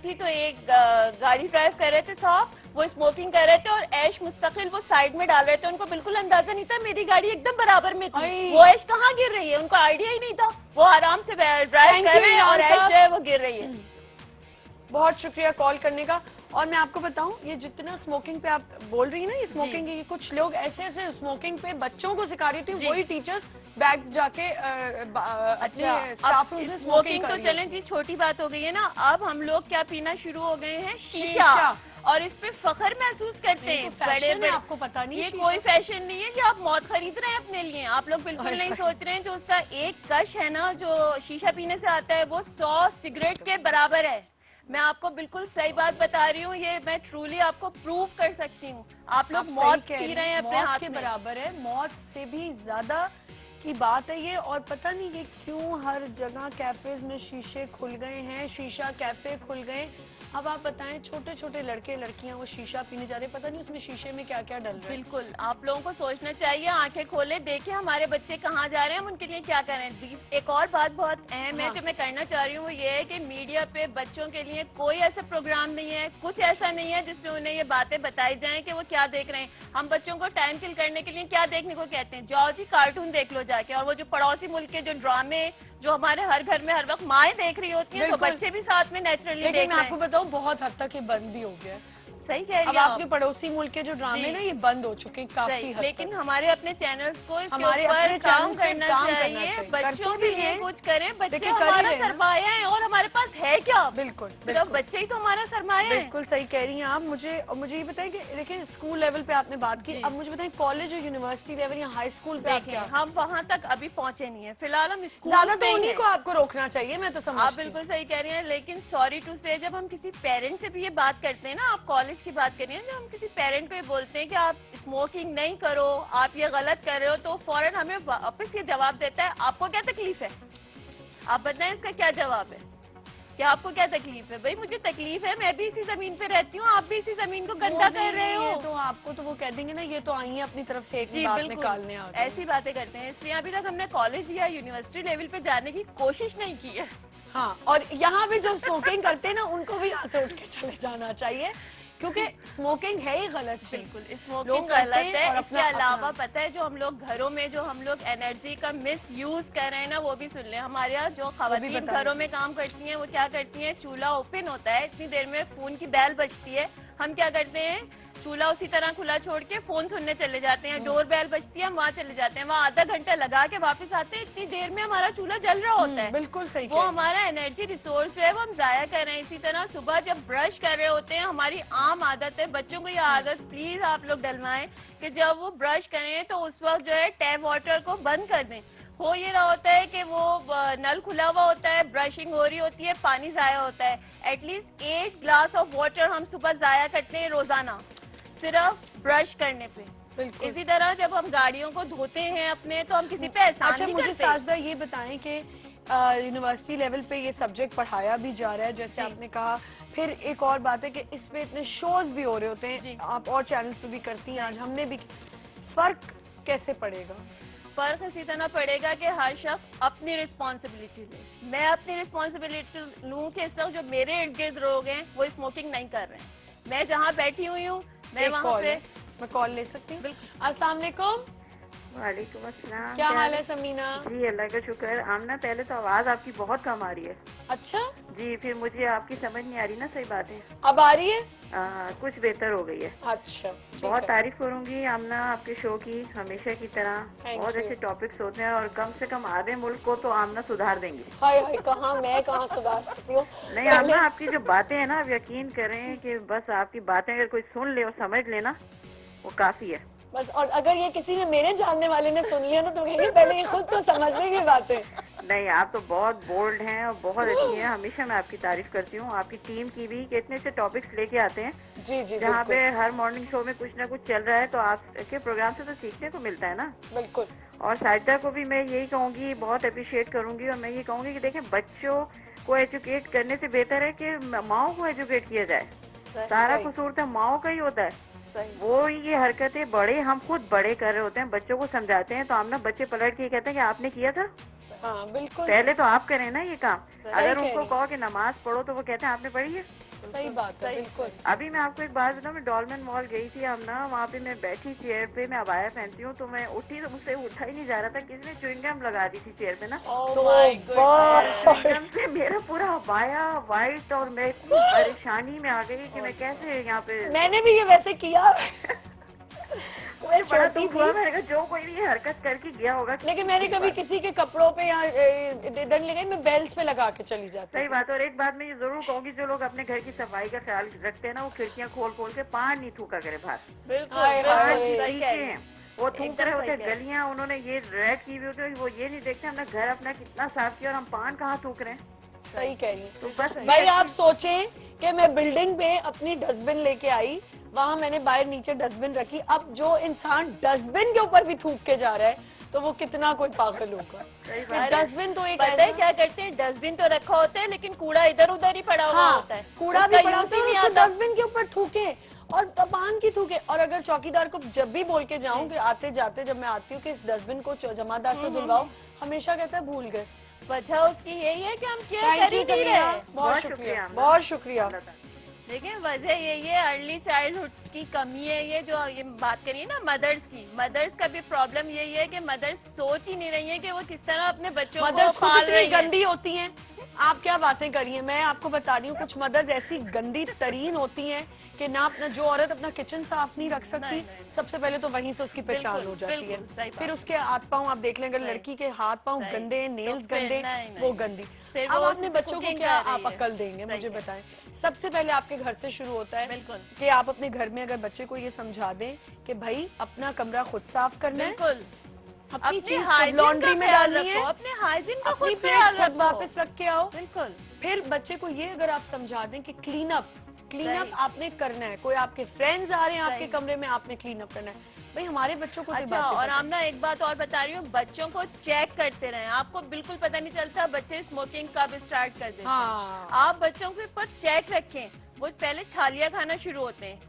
थी तो एक गाड़ी ड्राइव कर रहे थे साहब, वो स्मोकिंग कर रहे थे और ऐश मुस्तकिल वो साइड में डाल रहे थे, उनको बिल्कुल अंदाजा नहीं था मेरी गाड़ी एकदम बराबर में थी, वो ऐश कहाँ गिर रही है उनको आइडिया ही नहीं था, वो आराम से ड्राइव कर रहे हैं और ऐश जो है वो गिर रही है। बहुत शुक्रिया कॉल करने का। और मैं आपको बताऊं, ये जितना स्मोकिंग पे आप बोल रही है ना, ये स्मोकिंग की कुछ लोग ऐसे ऐसे स्मोकिंग पे बच्चों को सिखा रही थी, वही टीचर्स बैक जाके अच्छे स्टाफ रूम में स्मोकिंग तो चलें जी, छोटी बात हो गई है ना, अब हम लोग क्या पीना शुरू हो गए हैं, शीशा, और इस पे फख्र महसूस करते हैं। बड़े आपको पता नहीं, ये कोई फैशन नहीं है कि आप मौत खरीद रहे हैं अपने लिए, आप लोग बिल्कुल नहीं सोच रहे हैं जो उसका एक कश है ना जो शीशा पीने से आता है वो 100 सिगरेट के बराबर है। मैं आपको बिल्कुल सही बात बता रही हूँ, ये मैं ट्रूली आपको प्रूव कर सकती हूँ। आप लोग मौत पी रहे हैं अपने हाथ के बराबर है, मौत से भी ज्यादा की बात है ये। और पता नहीं ये क्यों हर जगह कैफेज में शीशे खुल गए हैं, शीशा कैफे खुल गए। अब आप बताएं, छोटे छोटे लड़के लड़कियां वो शीशा पीने जा रहे हैं, पता नहीं उसमें शीशे में क्या क्या डल रहा है। बिल्कुल आप लोगों को सोचना चाहिए, आंखें खोले, देखें हमारे बच्चे कहाँ जा रहे हैं, हम उनके लिए क्या करें। एक और बात बहुत अहम है जो मैं करना चाह रही हूँ, वो ये है कि मीडिया पे बच्चों के लिए कोई ऐसा प्रोग्राम नहीं है, कुछ ऐसा नहीं है जिसमें उन्हें ये बातें बताई जाएं कि वो क्या देख रहे हैं। हम बच्चों को टाइम किल करने के लिए क्या देखने को कहते हैं, जाओ जी कार्टून देख लो जाके, और वो जो पड़ोसी मुल्क के जो ड्रामे जो हमारे हर घर में हर वक्त माएँ देख रही होती हैं, तो बच्चे भी साथ में नेचुरली देख रहे हैं। मैं आपको बताऊं, बहुत हद तक ये बंद भी हो गया। सही कह रही हैं। अब आपके पड़ोसी मुल्क के जो ड्रामे ना ये बंद हो चुके हैं काफी हद लेकिन तक। हमारे अपने चैनल्स को इसके ऊपर काम करना चाहिए, बच्चों के लिए कुछ करें। बच्चे हमारा सरमाया है और हमारे पास है क्या? बिल्कुल, सिर्फ बच्चे ही तो हमारा सरमाया है। बिल्कुल सही कह रही हैं आप। मुझे ये बताएं कि देखिए स्कूल लेवल पे आपने बात की, अब मुझे बताएं कॉलेज और यूनिवर्सिटी लेवल या हाई स्कूल पे क्या? हम वहाँ तक अभी पहुँचे नहीं है फिलहाल, हम स्कूल ज्यादा तो उन्हीं को आपको रोकना चाहिए, मैं तो समझती हूँ। आप बिल्कुल सही कह रही हैं, लेकिन सॉरी टू से जब हम किसी पेरेंट से भी ये बात करते हैं ना, आप कॉलेज की बात कर रही हैं, जब हम किसी पेरेंट को ये बोलते हैं कि आप स्मोकिंग नहीं करो, आप ये गलत कर रहे हो, तो फौरन हमें वापस ये जवाब देता है आपको क्या तकलीफ है? आप बताएं इसका क्या जवाब है कि आपको क्या तकलीफ है? भाई मुझे तकलीफ है, मैं भी इसी जमीन पे रहती हूँ, आप भी इसी जमीन को गंदा कर रहे हो। तो आपको तो वो कह देंगे ना, ये तो आई है अपनी तरफ से एक बात निकालने आ गए। ऐसी बातें करते हैं, इसलिए अभी तक हमने कॉलेज या यूनिवर्सिटी लेवल पे जाने की कोशिश नहीं की है। हाँ, और यहाँ भी जो स्मोकिंग करते हैं ना उनको भी यहाँ से उठ के चले जाना चाहिए, क्योंकि स्मोकिंग है ही गलत चीज। बिल्कुल स्मोकिंग गलत है। इसके अलावा पता है जो हम लोग घरों में जो हम लोग एनर्जी का मिस यूज कर रहे हैं ना, वो भी सुन लें। हमारे यहाँ जो खवातीन घरों में काम करती हैं वो क्या करती हैं, चूल्हा ओपन होता है, इतनी देर में फोन की बेल बजती है, हम क्या करते हैं चूल्हा उसी तरह खुला छोड़ के फोन सुनने चले जाते हैं, डोर बेल बजती है हम वहाँ चले जाते हैं, वहाँ आधा घंटा लगा के वापस आते हैं, इतनी देर में हमारा चूल्हा जल रहा होता है। बिल्कुल सही। वो हमारा एनर्जी रिसोर्स जो है वो हम जाया कर रहे हैं। इसी तरह सुबह जब ब्रश कर रहे होते हैं, हमारी आम आदत है, बच्चों को ये आदत प्लीज आप लोग डलवाएं कि जब वो ब्रश करें तो उस वक्त जो है टैप वाटर को बंद कर दें। हो ये रहा होता है कि वो नल खुला हुआ होता है, ब्रशिंग हो रही होती है, पानी जाया होता है, एटलीस्ट 8 ग्लास ऑफ वाटर हम सुबह जाया करते हैं रोजाना सिर्फ ब्रश करने पे। इसी तरह जब हम गाड़ियों को धोते हैं अपने, तो हम किसी पे एहसान नहीं करते। मुझे साजदा ये बताएं कि यूनिवर्सिटी लेवल पे ये सब्जेक्ट पढ़ाया भी जा रहा है जैसे आपने कहा, फिर एक और बात है कि इसमें इतने शोज भी हो रहे होते हैं, आप और चैनल्स पे भी करती हैं, आज हमने भी, फर्क कैसे पड़ेगा? फर्क इसी तरह पड़ेगा कि हर शख्स अपनी रिस्पॉन्सिबिलिटी ले। मैं अपनी रिस्पॉन्सिबिलिटी लूँ कि इस वक्त जो मेरे इर्द गिर्द लोग हैं वो स्मोकिंग नहीं कर रहे हैं, मैं जहाँ बैठी हुई हूँ मैं वहाँ पे मैं कॉल ले सकती हूँ। अस्सलाम वालेकुम। वालेकुम अस्सलाम। क्या हाल है समीना? जी अल्लाह का शुक्र। आमना पहले तो आवाज आपकी बहुत कम आ रही है। अच्छा जी, फिर मुझे आपकी समझ नहीं आ रही ना सही बात है। अब आ रही है? कुछ बेहतर हो गई है। अच्छा, बहुत तारीफ करूंगी आमना आपके शो की, हमेशा की तरह बहुत अच्छे टॉपिक्स होते हैं और कम से कम आधे मुल्क को तो आमना सुधार देंगी। हाय हाय, कहाँ मैं कहाँ सुधार सकती हूँ। नहीं आमना, आपकी जो बातें हैं ना, आप यकीन करें कि बस आपकी बातें अगर कोई सुन ले और समझ लेना वो काफी है बस। और अगर ये किसी ने मेरे जानने वाले ने सुन लिया ना तो कहेंगे पहले ये खुद तो समझ लेंगे बातें। नहीं, आप तो बहुत बोल्ड हैं और बहुत अच्छी हैं, हमेशा मैं आपकी तारीफ करती हूँ, आपकी टीम की भी, कि इतने से टॉपिक्स लेके आते हैं। जी जी, जहाँ पे हर मॉर्निंग शो में कुछ ना कुछ चल रहा है, तो आपके प्रोग्राम से तो सीखने को मिलता है ना। बिल्कुल। और साजिदा को भी मैं यही कहूँगी, बहुत अप्रिशिएट करूँगी, और मैं ये कहूँगी कि देखें बच्चों को एजुकेट करने से बेहतर है कि माओ को एजुकेट किया जाए। सारा कसूर तो माओ का ही होता है। वो ये हरकतें बड़े, हम खुद बड़े कर रहे होते हैं, बच्चों को समझाते हैं तो हम ना बच्चे पलट के कहते हैं कि आपने किया था। हाँ बिल्कुल। पहले तो आप करें ना ये काम। अगर उनको कहो कि नमाज पढ़ो तो वो कहते हैं आपने पढ़ी है। सही बात है, बिल्कुल। अभी मैं आपको एक बात बताऊं, मैं डॉलमेन मॉल गई थी हम ना, वहाँ पे मैं बैठी चेयर पे, मैं अबाया पहनती हूँ, तो मैं उठी तो मुझसे उठा ही नहीं जा रहा था, किसी ने च्युइंगम लगा दी थी चेयर पे ना, Oh तो my goodness. च्युइंगम से मेरा पूरा अबाया वाइट, और मैं इतनी परेशानी में आ गई कि मैं कैसे यहाँ पे मैंने भी ये वैसे किया। मैं बड़ा छोटी दुख थी, हुआ, मैंने कहा जो कोई भी ये हरकत करके गया होगा। लेकिन मैंने कभी किसी के कपड़ों पे या इधर नहीं लगाई, मैं बेल्ट पे लगा के चली जाती सही थी। बात है। और एक बात मैं ये जरूर कहूंगी, जो लोग अपने घर की सफाई का ख्याल रखते हैं ना, वो खिड़कियां खोल खोल के पान नहीं थूका करे बाहर। बिल्कुल हाय, बिल्कुल हाय। सही कह रही हैं हैं। वो थूक एकदम रहे सही होते हैं कह रही हैं। गलियां, उन्होंने ये रेड की हुई होती है, वो ये नहीं देखते हमने घर अपना कितना साफ किया और हम पान कहाँ थूक रहे हैं। सही कह रही तो हूँ। बस भाई ये आप सोचें कि मैं बिल्डिंग पे अपनी डस्टबिन लेके आई, वहां मैंने बाहर नीचे डस्टबिन रखी, अब जो इंसान डस्टबिन के ऊपर भी थूक के जा रहा है तो वो कितना कोई पागल होगा। अरे, डस्टबिन तो एक पता है क्या करते हैं, डस्टबिन तो रखा होता है लेकिन कूड़ा इधर उधर ही पड़ा हुआ हाँ, होता है, कूड़ा उसका भी पड़ा यूज होता ही है, नहीं उसको आता। डस्टबिन के ऊपर थूके और पान की थूके। और अगर चौकीदार को जब भी बोल के जाऊं कि आते जाते जब मैं आती हूँ कि इस डस्टबिन को जमादार से धुलवाओ, हमेशा कहता है भूल गए। वजह उसकी यही है कि हम केयर थैंक कर यू ही नहीं समीरा, रहे। बहुत शुक्रिया, हमने। बहुत शुक्रिया। देखिए वजह यही है, अर्ली चाइल्डहुड की कमी है। ये जो ये बात करिए ना मदर्स की, मदर्स का भी प्रॉब्लम यही है कि मदर्स सोच ही नहीं रही है कि वो किस तरह अपने बच्चों को मदर्स खुद पाल इतनी रही है। गंदी होती हैं, आप क्या बातें करिए। मैं आपको बता रही हूँ, कुछ मदर्स ऐसी गंदी तरीन होती हैं कि ना अपना, जो औरत अपना किचन साफ नहीं रख सकती, नहीं। सबसे पहले तो वहीं से उसकी पहचान बिल्कुल, हो जाती है। बिल्कुल, सही बात। फिर उसके हाथ पांव आप देख लें, अगर सही। लड़की के हाथ पांव सही। गंदे, नेल्स तो फिर गंदे, नहीं, वो नहीं। गंदी। फिर अब वो अपने उससे बच्चों को cooking क्या कर रही आप है। अक्ल देंगे, सही मुझे है। बताएं। सबसे पहले आपके घर से शुरू होता है बिल्कुल। कि आप अपने घर में अगर बच्चे को ये समझा दें कि भाई अपना कमरा खुद साफ करना है, बिल्कुल, अपनी चीज खुद हाइजीन लॉन्ड्री का में ख्याल डालनी है, रखो, अपने हाइजीन का अपनी खुद प्लेट ख्याल खुद रखो। वापस रख के आओ। बिल्कुल फिर बच्चे को ये अगर आप समझा दें कि क्लीन अप सही। आपने करना है, कोई आपके फ्रेंड्स आ रहे हैं आपके सही। कमरे में, आपने क्लीन अप करना है। भाई हमारे बच्चों को तो अच्छा, बातें और पता है। आमना एक बात और बता रही हूँ, बच्चों को चेक करते रहें। आपको बिल्कुल पता नहीं चलता बच्चे स्मोकिंग कब स्टार्ट कर देते हैं। हाँ। आप बच्चों के ऊपर चेक रखें। वो पहले छालिया खाना शुरू होते हैं।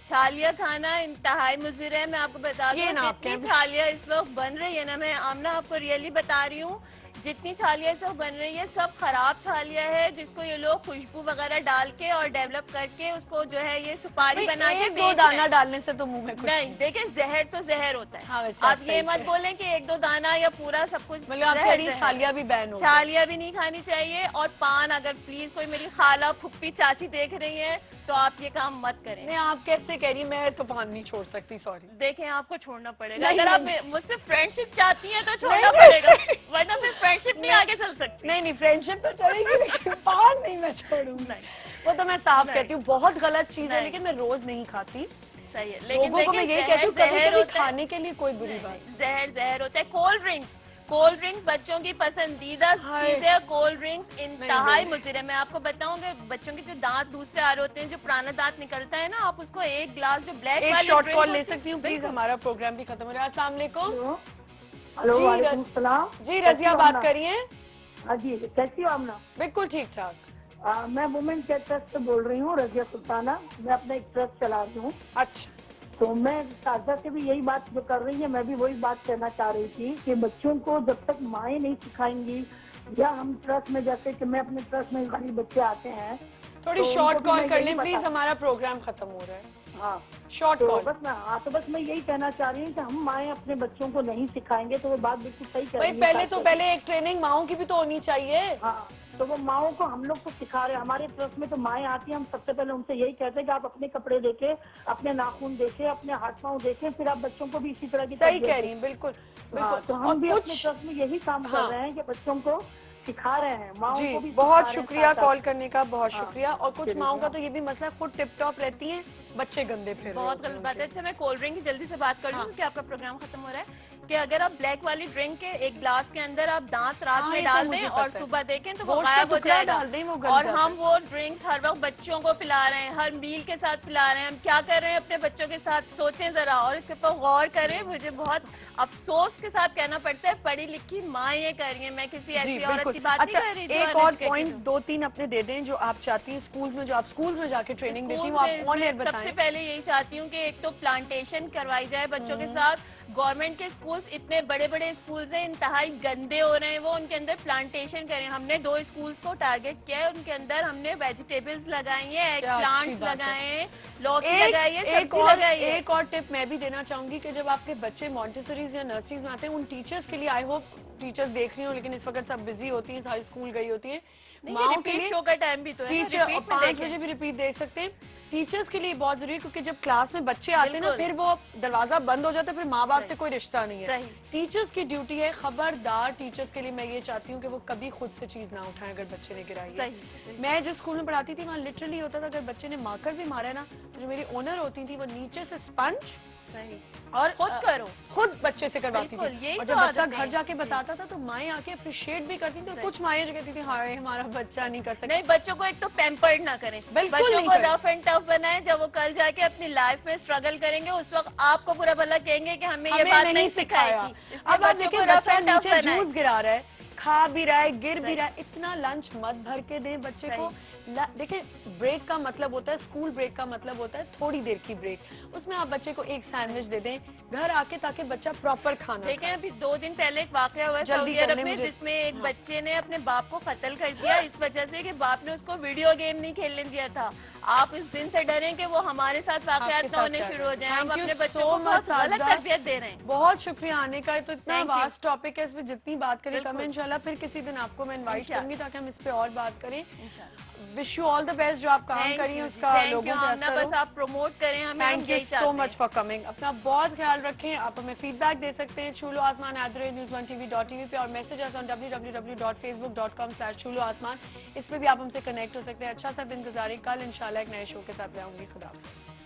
छालिया खाना इंतहाई मुज़िर है। मैं आपको बता दूं, ये ना आप जितनी कहें। छालिया इस वक्त बन रही है ना, मैं आमना आपको रियली बता रही हूँ, जितनी छालिया इस वक्त बन रही है सब खराब छालिया है, जिसको ये लोग खुशबू वगैरह डाल के और डेवलप करके उसको जो है ये सुपारी भाई, बना के एक दो बेच रहे दाना हैं। डालने से तो मुंह में कुछ नहीं, देखिए जहर तो जहर होता है। हाँ, वैसे आप आप ये सही मत कह- बोलें कि एक दो दाना या पूरा सब कुछ मतलब आप कह जहर रही हैं जहर। छालिया भी बैन हो। छालिया भी नहीं खानी चाहिए। और पान, अगर प्लीज कोई मेरी खाला फुप्पी चाची देख रही है तो आप ये काम मत करें। नहीं, आप कैसे कह रही हैं, मैं तो पान नहीं छोड़ सकती, सॉरी। देखें आपको छोड़ना पड़ेगा। नहीं, अगर आप नहीं। मुझसे फ्रेंडशिप चाहती हैं तो छोड़ना नहीं, पड़ेगा, वरना फिर फ्रेंडशिप नहीं आगे चल सकती। नहीं नहीं, फ्रेंडशिप तो चलेगी लेकिन पान नहीं मैं छोड़ूंगी। नहीं। वो तो मैं साफ नहीं। कहती हूँ, बहुत गलत चीज है, नहीं। लेकिन मैं रोज नहीं खाती। सही है, लेकिन लोगों को मैं देखिए, यही कहती हूँ, जहर कभी जहर कभी होता है। खाने के लिए कोई बुरी बात। जहर जहर होता है। कोल्ड ड्रिंक्स बच्चों की पसंदीदा हाय। चीज है। कोल्ड ड्रिंक्स इंतहाई नहीं। मुज़िर है। मैं आपको बताऊं कि बच्चों के जो दांत दूसरे आ रहे होते हैं, जो पुराना दांत निकलता है ना, आप उसको एक ग्लास जो ब्लैक एक वाली शॉर्ट drink कॉल होती ले है- सकती हूँ प्लीज, बिल्कुल। हमारा प्रोग्राम भी खत्म हो रहा है। अस्सलाम वालेकुम। हेलो जी, वालेकुम सलाम। जी रजिया बात करिए। हाँ जी, कैसी हो आमना? बिल्कुल ठीक ठाक। मैं वुमेन केयर ट्रस्ट से बोल रही हूँ, रजिया सुल्ताना। मैं अपना एक ट्रस्ट चला रही हूँ। अच्छा, तो मैं साजा से भी यही बात जो कर रही है, मैं भी वही बात कहना चाह रही थी कि बच्चों को जब तक माएँ नहीं सिखाएंगी, या हम ट्रस्ट में, जैसे कि मैं अपने ट्रस्ट में गरीब बच्चे आते हैं, थोड़ी तो शॉर्ट उनको भी कॉल मैं कर यही लें प्लीज, बता- हमारा प्रोग्राम खत्म हो रहा है। हाँ शॉर्ट तो कॉल। बस मैं यही कहना चाह रही हूँ कि हम माएँ अपने बच्चों को नहीं सिखाएंगे तो वो बात बिल्कुल सही कह भाई रही है। पहले तो साक्षी। पहले एक ट्रेनिंग माओ की भी तो होनी चाहिए। हाँ, तो वो माओ को हम लोग को सिखा रहे हैं। हमारे ट्रस्ट में तो माएँ आती हैं, हम सबसे पहले उनसे यही कहते हैं कि आप अपने कपड़े देखे, अपने नाखून देखे, अपने हाथ पाँव देखें, फिर आप बच्चों को भी इसी तरह की सही तरबियत कह रही हैं, बिल्कुल दें। हाँ, बिल्कुल। तो और हम भी अपने कुछ ट्रस्ट में यही काम हाँ। कर रहे हैं कि बच्चों को सिखा रहे हैं, माओ जी, को भी सिखा बहुत रहे हैं शुक्रिया साथ-साथ। कॉल करने का, बहुत हाँ, शुक्रिया। और कुछ चलिए, माओं का हाँ। तो ये भी मसला है, खुद टिप टॉप रहती हैं, बच्चे गंदे फिर रहे बहुत होते हैं गलत बात है। उनके। अच्छा, मैं कोल्ड ड्रिंक की जल्दी से बात कर लूं हाँ। कि आपका प्रोग्राम खत्म हो रहा है। कि अगर आप ब्लैक वाली ड्रिंक के एक ग्लास के अंदर आप दांत रात हाँ, में ये तो डाल मुझे दें पता और है। सुबह देखें तो वो गोश्त का गायब हो टुकड़ा जाएगा। डाल दें, वो गल और जाता हम है। वो ड्रिंक्स हर वक्त बच्चों को पिला रहे हैं, हर मील के साथ पिला रहे हैं। हम क्या कर रहे हैं अपने बच्चों के साथ, सोचें जरा और इसके ऊपर गौर करें। मुझे बहुत अफसोस के साथ कहना पड़ता है, पढ़ी लिखी माँ ये कर रही है। मैं किसी जी ऐसी औरत बिल्कुल। की बात अच्छा, नहीं कर रही जो एक और uneducated पॉइंट्स हो। 2-3 अपने दे दें जो आप चाहती हैं स्कूल्स में, जो आप स्कूल्स में जाके ट्रेनिंग देती स्कूल हूँ, आप में ऑन एयर मैं सबसे बताएं। पहले यही चाहती हूँ कि एक तो प्लांटेशन करवाई जाए बच्चों के साथ। गवर्नमेंट के स्कूल्स इतने बड़े बड़े स्कूल्स हैं, इंतहाई गंदे हो रहे हैं वो, उनके अंदर प्लांटेशन करें। हमने 2 स्कूल्स को टारगेट किया है, उनके अंदर हमने वेजिटेबल्स लगाई हैं, एग प्लांट्स लगाए हैं, लौकी लगाई है, सब्जी लगाई है। एक और टिप मैं भी देना चाहूंगी कि जब आपके बच्चे मॉन्टेसरीज या नर्सरीज में आते हैं, उन टीचर्स के लिए, आई होप टीचर्स देख रही हो, लेकिन इस वक्त सब बिजी होती हैं, सारी स्कूल गई होती है, माओ के लिए शो का टाइम भी तो है, टीचर 5 बजे भी रिपीट देख सकते हैं। टीचर्स के लिए बहुत जरूरी है, क्योंकि जब क्लास में बच्चे आते हैं ना, फिर वो दरवाजा बंद हो जाता है, फिर माँ बाप से कोई रिश्ता नहीं है। टीचर्स की ड्यूटी है, खबरदार टीचर्स के लिए मैं ये चाहती हूँ कि वो कभी खुद से चीज ना उठाएं अगर बच्चे ने गिराई है। मैं जिस स्कूल में पढ़ाती थी वहाँ लिटरली होता था, अगर बच्चे ने मार्कर भी मारा है ना, तो जो मेरी ओनर होती थी वो नीचे से स्पंज और खुद बच्चे से करवाती थी, और जब बच्चा घर जाके बताता था तो माएँ आके अप्रिशिएट भी करती थी, और कुछ माएँ जो कहती थी हाय हमारा बच्चा नहीं कर सकता। नहीं, बच्चों को एक तो पैम्पर्ड ना करें, बच्चों को रफ एंड टफ बनाएं, जब वो कल जाके अपनी लाइफ में स्ट्रगल करेंगे उस वक्त आपको बुरा भला कहेंगे कि हमें ये बात नहीं सिखाई। अब आप देखिए बच्चा नीचे जूस गिरा रहा है, खा भी रहा है, गिर भी रहा है, इतना लंच मत भर के दें बच्चे को। देखिए ब्रेक का मतलब होता है, स्कूल ब्रेक का मतलब होता है थोड़ी देर की ब्रेक, उसमें आप बच्चे को एक सैंडविच दे दें घर आके, ताकि बच्चा प्रॉपर खाना खाए। देखिए अभी 2 दिन पहले एक वाकया हुआ सऊदी अरब में, जिसमें एक बच्चे ने अपने बाप को कत्ल कर दिया इस वजह से कि बाप ने उसको वीडियो गेम नहीं खेलने दिया था। आप इस दिन से डरें कि वो हमारे साथ वाकयात ना होने शुरू हो जाएं। हम अपने बच्चों को बहुत गलत तरबियत दे रहे हैं। बहुत शुक्रिया आने का, तो इतना वास्ट टॉपिक है, इसमें जितनी बात करें कम है। इंशाल्लाह फिर किसी दिन आपको मैं इनवाइट करूंगी ताकि हम इस पे और बात करें। Wish you all the best, जो आप काम करी हैं उसका लोगों पे असर हो। बस आप प्रमोट करें हमें। Thank you so much for coming. अपना बहुत ख्याल रखें। आप हमें फीडबैक दे सकते हैं छूलो आसमान @news1tv.tv पे, और मैसेज ऑन www.facebook.com/छूलो-आसमान, इस पे भी आप हमसे कनेक्ट हो सकते हैं। अच्छा सा दिन गुजारें, कल इंशाल्लाह एक नए शो के साथ आऊंगी। खुदा हाफिज़।